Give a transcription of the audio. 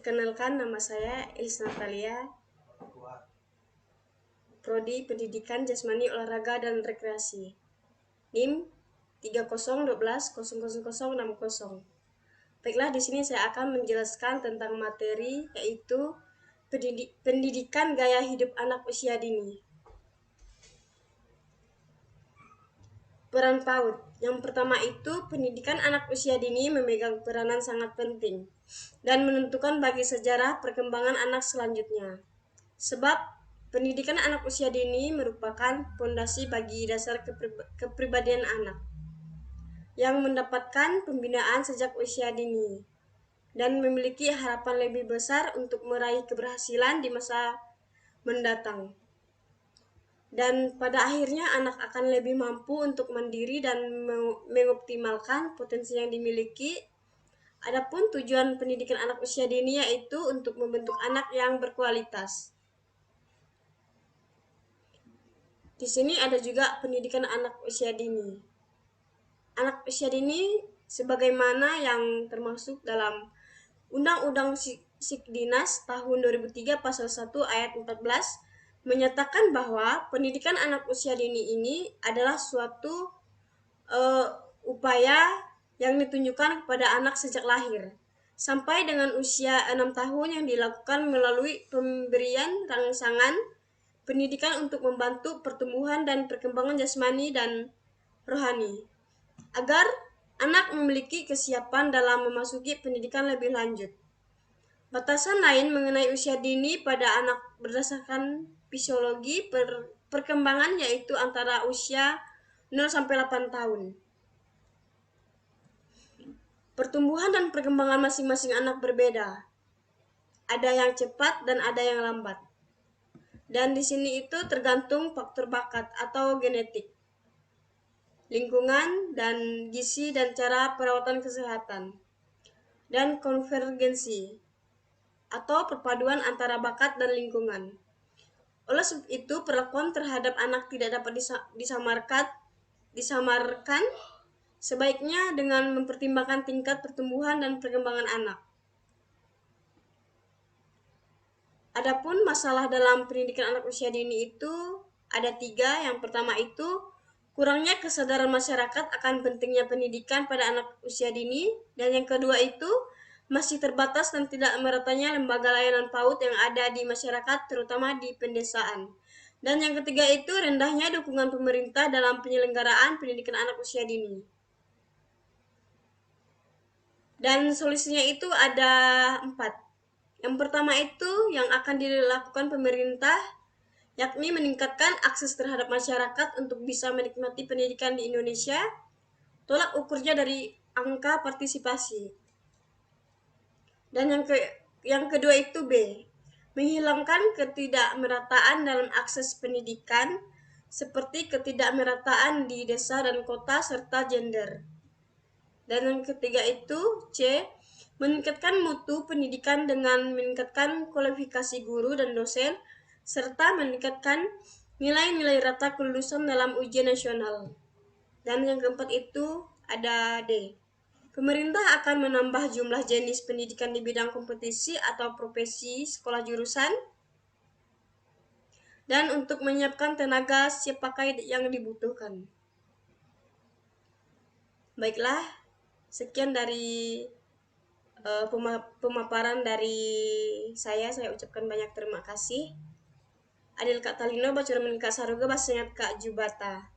Perkenalkan, nama saya Elis Natalia, Prodi Pendidikan Jasmani Olahraga dan Rekreasi. NIM 3012000060. Baiklah, di sini saya akan menjelaskan tentang materi yaitu pendidikan gaya hidup anak usia dini. Peran PAUD. Yang pertama itu, pendidikan anak usia dini memegang peranan sangat penting dan menentukan bagi sejarah perkembangan anak selanjutnya. Sebab pendidikan anak usia dini merupakan fondasi bagi dasar kepribadian anak yang mendapatkan pembinaan sejak usia dini dan memiliki harapan lebih besar untuk meraih keberhasilan di masa mendatang. Dan pada akhirnya anak akan lebih mampu untuk mandiri dan mengoptimalkan potensi yang dimiliki. Adapun tujuan pendidikan anak usia dini yaitu untuk membentuk anak yang berkualitas. Di sini ada juga pendidikan anak usia dini. Anak usia dini sebagaimana yang termasuk dalam Undang-Undang Sikdinas tahun 2003 pasal 1 ayat 14 menyatakan bahwa pendidikan anak usia dini ini adalah suatu upaya yang ditunjukkan kepada anak sejak lahir sampai dengan usia 6 tahun yang dilakukan melalui pemberian rangsangan pendidikan untuk membantu pertumbuhan dan perkembangan jasmani dan rohani agar anak memiliki kesiapan dalam memasuki pendidikan lebih lanjut. Batasan lain mengenai usia dini pada anak berdasarkan fisiologi perkembangan yaitu antara usia 0-8 tahun. Pertumbuhan dan perkembangan masing-masing anak berbeda. Ada yang cepat dan ada yang lambat. Dan di sini itu tergantung faktor bakat atau genetik, lingkungan dan gizi dan cara perawatan kesehatan, dan konvergensi atau perpaduan antara bakat dan lingkungan. Oleh sebab itu, perlakuan terhadap anak tidak dapat disamarkan sebaiknya dengan mempertimbangkan tingkat pertumbuhan dan perkembangan anak. Adapun masalah dalam pendidikan anak usia dini itu ada 3. Yang pertama itu kurangnya kesadaran masyarakat akan pentingnya pendidikan pada anak usia dini, dan yang kedua itu masih terbatas dan tidak meratanya lembaga layanan PAUD yang ada di masyarakat, terutama di pedesaan. Dan yang ketiga itu rendahnya dukungan pemerintah dalam penyelenggaraan pendidikan anak usia dini. Dan solusinya itu ada 4. Yang pertama itu yang akan dilakukan pemerintah yakni meningkatkan akses terhadap masyarakat untuk bisa menikmati pendidikan di Indonesia. Tolak ukurnya dari angka partisipasi. Dan yang kedua itu B, menghilangkan ketidakmerataan dalam akses pendidikan seperti ketidakmerataan di desa dan kota serta gender. Dan yang ketiga itu C, meningkatkan mutu pendidikan dengan meningkatkan kualifikasi guru dan dosen serta meningkatkan nilai-nilai rata kelulusan dalam ujian nasional. Dan yang keempat itu ada D, pemerintah akan menambah jumlah jenis pendidikan di bidang kompetisi atau profesi sekolah jurusan dan untuk menyiapkan tenaga siap pakai yang dibutuhkan. Baiklah, sekian dari pemaparan dari saya ucapkan banyak terima kasih. Adil Kak Talino, bacur menikah saruga, basengat Kak Jubata.